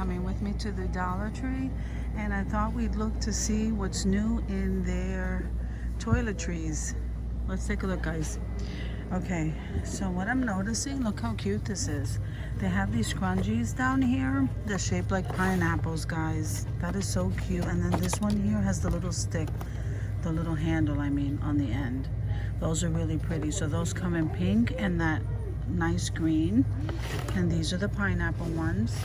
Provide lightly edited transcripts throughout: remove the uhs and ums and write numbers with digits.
coming with me to the Dollar Tree, and I thought we'd look to see what's new in their toiletries. Let's take a look, guys. Okay, so what I'm noticing, look how cute this is. They have these scrunchies down here. They're shaped like pineapples, guys. That is so cute. And then this one here has the little stick, the little handle, I mean, on the end. Those are really pretty. So those come in pink and that nice green. And these are the pineapple ones.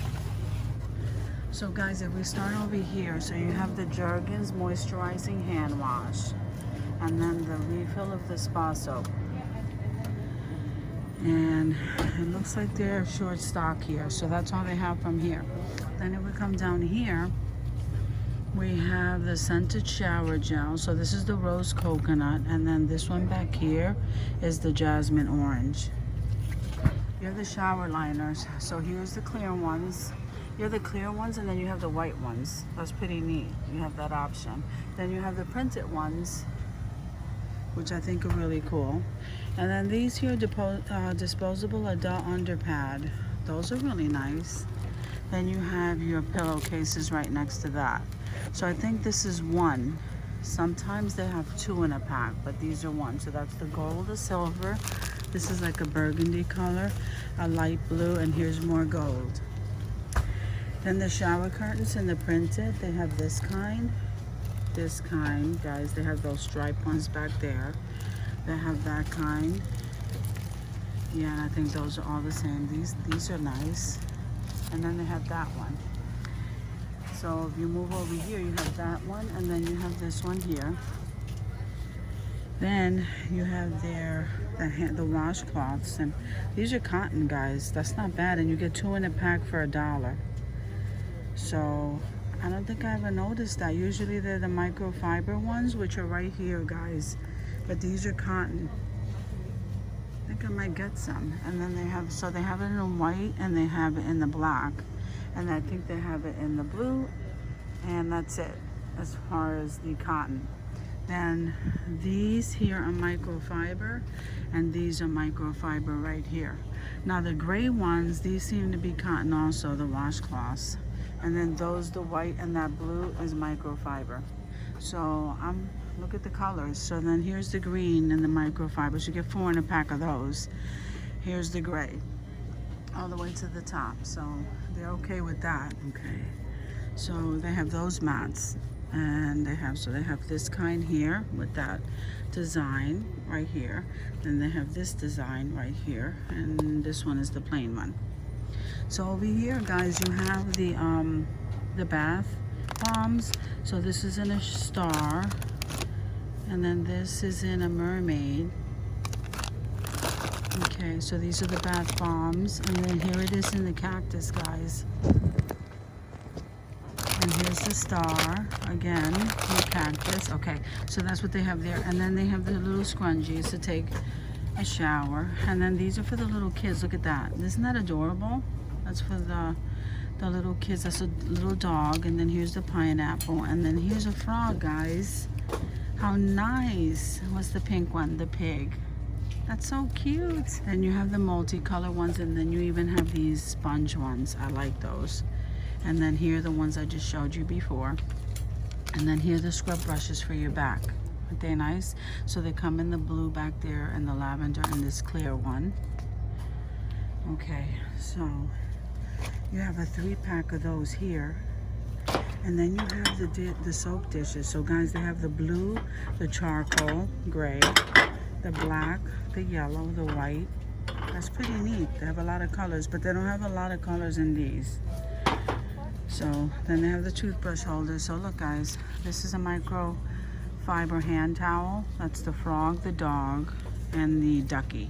So guys, if we start over here, so you have the Jergens moisturizing hand wash. And then the refill of the spa soap. And it looks like they're short stock here, so that's all they have from here. Then if we come down here, we have the scented shower gel. So this is the rose coconut, and then this one back here is the jasmine orange. You have the shower liners. So here's the clear ones. You have the clear ones, and then you have the white ones. That's pretty neat. You have that option. Then you have the printed ones, which I think are really cool. And then these here, disposable adult underpad. Those are really nice. Then you have your pillowcases right next to that. So I think this is one. Sometimes they have two in a pack, but these are one. So that's the gold, the silver. This is like a burgundy color, a light blue, and here's more gold. Then the shower curtains in the printed, they have this kind, guys. They have those striped ones back there. They have that kind. Yeah, and I think those are all the same. These are nice. And then they have that one. So if you move over here, you have that one, and then you have this one here. Then you have the washcloths, and these are cotton, guys. That's not bad, and you get two in a pack for $1. So I don't think I ever noticed that. Usually they're the microfiber ones, which are right here, guys. But these are cotton. I think I might get some. And then they have it in white and they have it in the black. And I think they have it in the blue. And that's it as far as the cotton. Then these here are microfiber, and these are microfiber right here. Now the gray ones, these seem to be cotton also, the washcloths. And then those, the white and that blue, is microfiber. So look at the colors. So then here's the green and the microfibers. You get 4 in a pack of those. Here's the gray, all the way to the top. So they're okay with that. Okay. So they have those mats, and they have this kind here with that design right here. Then they have this design right here, and this one is the plain one. So over here, guys, you have the bath bombs. So this is in a star, and then this is in a mermaid. Okay, so these are the bath bombs, and then here it is in the cactus, guys. And here's the star again, the cactus. Okay, so that's what they have there. And then they have the little scrunchies to take a shower. And then these are for the little kids. Look at that. Isn't that adorable? That's for the little kids. That's a little dog. And then here's the pineapple. And then here's a frog, guys. How nice. What's the pink one? The pig. That's so cute. And you have the multicolor ones, and then you even have these sponge ones. I like those. And then here are the ones I just showed you before. And then here are the scrub brushes for your back. Aren't they nice? So they come in the blue back there, and the lavender, and this clear one. Okay, so you have a 3-pack of those here. And then you have the soap dishes. So guys, they have the blue, the charcoal, gray, the black, the yellow, the white. That's pretty neat. They have a lot of colors, but they don't have a lot of colors in these. So then they have the toothbrush holders. So look, guys, this is a microfiber hand towel. That's the frog, the dog, and the ducky.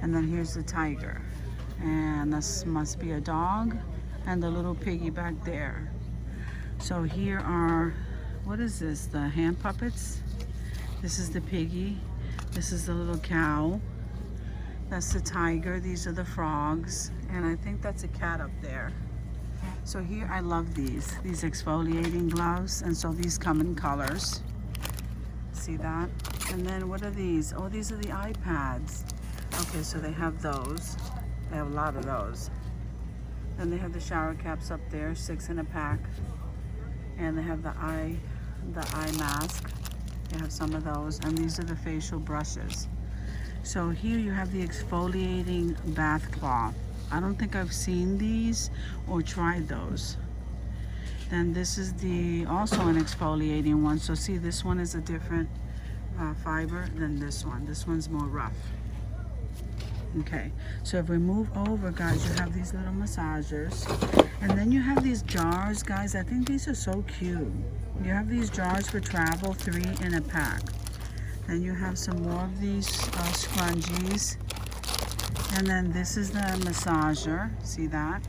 And then here's the tiger. And this must be a dog, and the little piggy back there. So here are, what is this? The hand puppets. This is the piggy. This is the little cow. That's the tiger. These are the frogs. And I think that's a cat up there. So here, I love these exfoliating gloves. And so these come in colors. See that? And then what are these? Oh, these are the iPads. Okay, so they have those. They have a lot of those. Then they have the shower caps up there, 6 in a pack. And they have the eye mask. They have some of those. And these are the facial brushes. So here you have the exfoliating bath cloth. I don't think I've seen these or tried those. Then this is also an exfoliating one. So see, this one is a different fiber than this one. This one's more rough. Okay, so if we move over, guys, you have these little massagers. And then you have these jars, guys. I think these are so cute. You have these jars for travel, 3 in a pack. Then you have some more of these scrunchies. And then this is the massager. See that?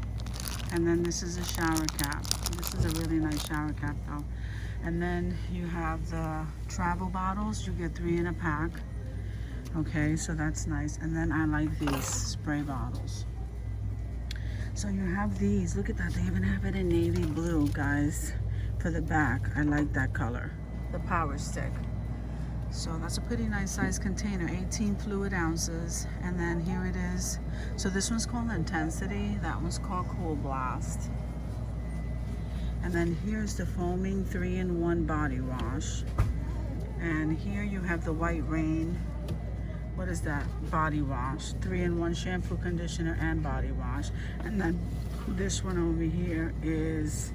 And then this is a shower cap. This is a really nice shower cap, though. And then you have the travel bottles. You get 3 in a pack. Okay, so that's nice. And then I like these spray bottles. So you have these. Look at that. They even have it in navy blue, guys, for the back. I like that color. The power stick. So that's a pretty nice size container, 18 fluid ounces. And then here it is. So this one's called Intensity. That one's called Cool Blast. And then here's the foaming 3-in-1 body wash. And here you have the White Rain. What is that? Body wash. 3-in-1 shampoo, conditioner, and body wash. And then this one over here is,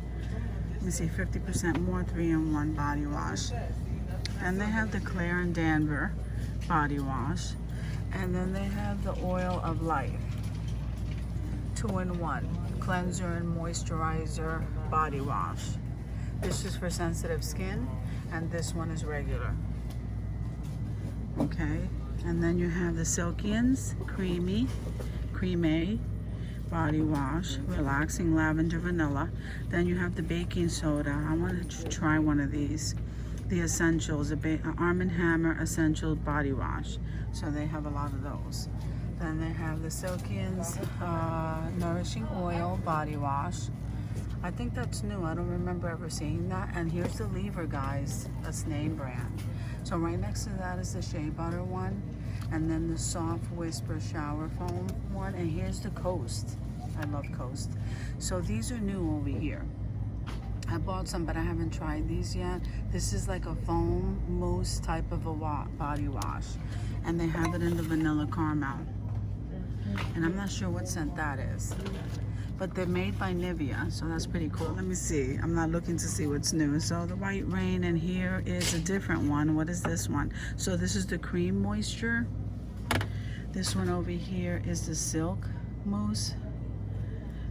let me see, 50% more 3-in-1 body wash. And they have the Claire and Danver body wash. And then they have the Oil of Life. 2-in-1 cleanser and moisturizer body wash. This is for sensitive skin, and this one is regular. Okay. And then you have the Silkians Creme body wash, relaxing lavender vanilla. Then you have the baking soda. I want to try one of these. The Essentials, Arm & Hammer Essential body wash. So they have a lot of those. Then they have the Silkians Nourishing Oil body wash. I think that's new. I don't remember ever seeing that. And here's the Lever, guys. That's name brand. So right next to that is the Shea Butter one. And then the Soft Whisper Shower Foam one. And here's the Coast. I love Coast. So these are new over here. I bought some, but I haven't tried these yet. This is like a foam mousse type of a body wash. And they have it in the vanilla caramel. And I'm not sure what scent that is. But they're made by Nivea, so that's pretty cool. Let me see. I'm not looking to see what's new. So the White Rain, and here is a different one. What is this one? So this is the Cream Moisture. This one over here is the Silk Mousse.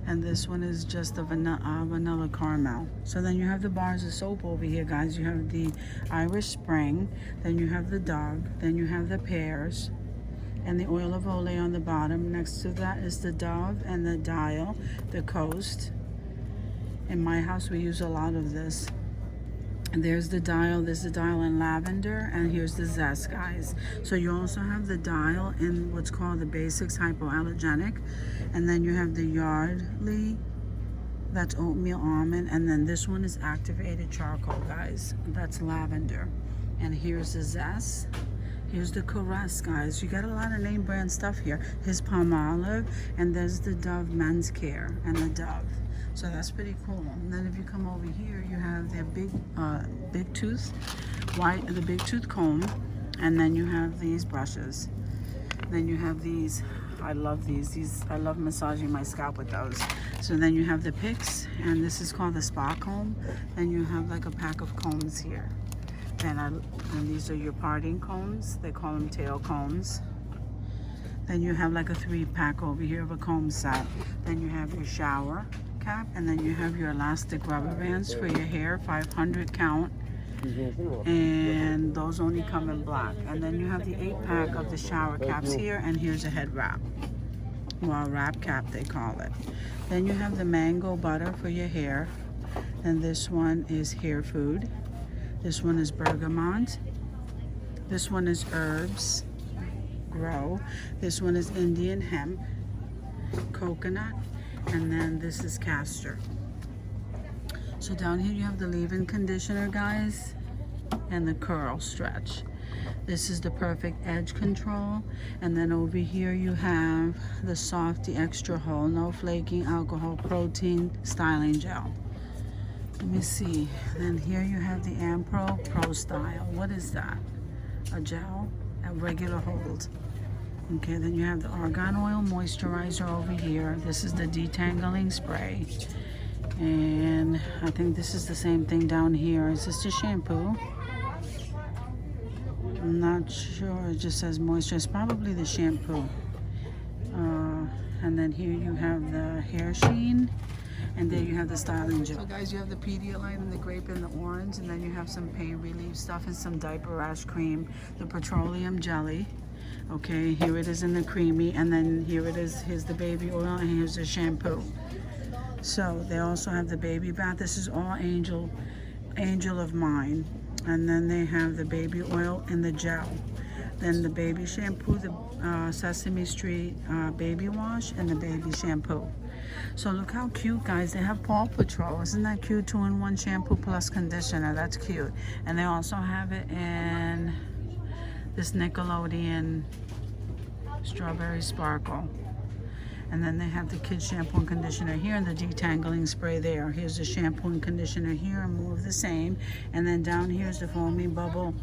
And this one is just the vanilla caramel. So then you have the bars of soap over here, guys. You have the Irish Spring. Then you have the Dove. Then you have the Pears. And the Oil of Olay on the bottom. Next to that is the Dove and the Dial, the Coast. In my house, we use a lot of this. And there's the Dial. There's the Dial in lavender. And here's the Zest, guys. So you also have the Dial in what's called the Basics Hypoallergenic. And then you have the Yardley. That's oatmeal almond. And then this one is activated charcoal, guys. That's lavender. And here's the Zest. Here's the Caress, guys. You got a lot of name brand stuff here. Here's Palmolive, and there's the Dove Men's Care and the Dove. So that's pretty cool. And then if you come over here, you have their big tooth comb, and then you have these brushes. Then you have these. I love these. I love massaging my scalp with those. So then you have the picks, and this is called the spa comb. Then you have like a pack of combs here. And these are your parting combs. They call them tail combs. Then you have like a 3-pack over here of a comb set. Then you have your shower cap, and then you have your elastic rubber bands for your hair, 500 count. And those only come in black. And then you have the 8-pack of the shower caps here, and here's a head wrap. Well, wrap cap they call it. Then you have the mango butter for your hair. And this one is hair food. This one is bergamot. This one is herbs grow. This one is Indian hemp, coconut, and then this is castor. So down here you have the leave-in conditioner, guys, and the curl stretch. This is the perfect edge control. And then over here you have the Softy Extra Whole, no flaking, alcohol, protein, styling gel. Let me see. Then here you have the Ampro Pro Style. What is that? A gel, a regular hold. Okay, then you have the Argan Oil Moisturizer over here. This is the detangling spray. And I think this is the same thing down here. Is this the shampoo? I'm not sure. It just says moisture. It's probably the shampoo. And then here you have the hair sheen. And there you have the styling gel. So guys, you have the Pedialyte and the grape and the orange. And then you have some pain relief stuff and some diaper rash cream. The petroleum jelly. Okay, here it is in the creamy. And then here it is. Here's the baby oil and here's the shampoo. So they also have the baby bath. This is all Angel of Mine. And then they have the baby oil and the gel. Then the baby shampoo, the Sesame Street baby wash, and the baby shampoo. So look how cute, guys. They have Paw Patrol. Isn't that cute? 2-in-1 shampoo plus conditioner. That's cute. And they also have it in this Nickelodeon Strawberry Sparkle. And then they have the kids shampoo and conditioner here and the detangling spray there. Here's the shampoo and conditioner here and more of the same. And then down here is the foamy bubble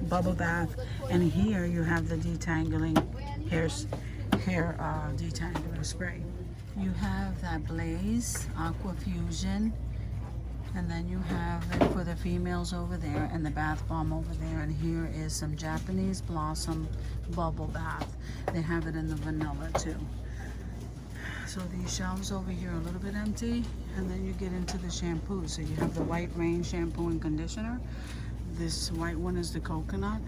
bath. And here you have the detangling hair detangler spray. You have that Blaze Aqua Fusion. And then you have it for the females over there and the bath bomb over there. And here is some Japanese Blossom bubble bath. They have it in the vanilla too. So these shelves over here are a little bit empty. And then you get into the shampoo. So you have the White Rain shampoo and conditioner. This white one is the coconut.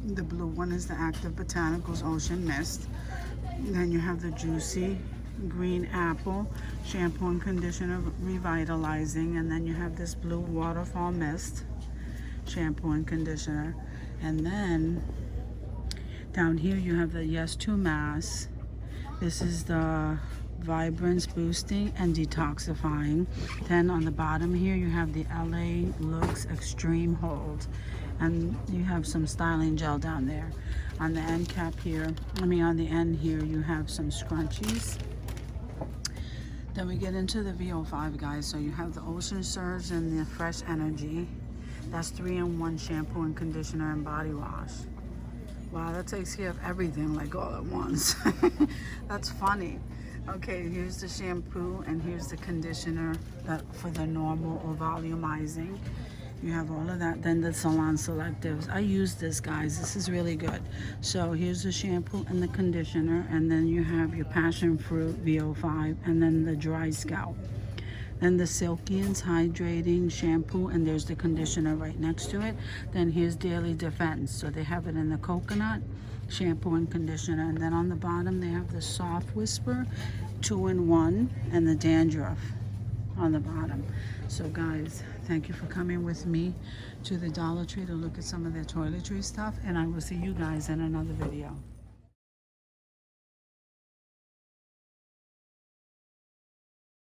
The blue one is the Active Botanicals Ocean Mist. And then you have the Juicy Green Apple shampoo and conditioner revitalizing. And then you have this blue Waterfall Mist shampoo and conditioner. And then down here you have the Yes to Mass. This is the Vibrance Boosting and Detoxifying. Then on the bottom here you have the LA Looks Extreme Hold. And you have some styling gel down there. On the end cap here, on the end here you have some scrunchies. Then we get into the VO5, guys. So you have the Ocean Surge and the Fresh Energy. That's 3-in-1 shampoo and conditioner and body wash. Wow, that takes care of everything like all at once. That's funny. Okay, here's the shampoo and here's the conditioner for the normal or volumizing. You have all of that. Then the Salon Selectives. I use this, guys. This is really good. So here's the shampoo and the conditioner. And then you have your Passion Fruit VO5. And then the Dry Scalp. Then the Silkians Hydrating Shampoo. And there's the conditioner right next to it. Then here's Daily Defense. So they have it in the coconut shampoo and conditioner. And then on the bottom they have the Soft Whisper 2-in-1 and the dandruff on the bottom. So guys, thank you for coming with me to the Dollar Tree to look at some of their toiletry stuff, and I will see you guys in another video.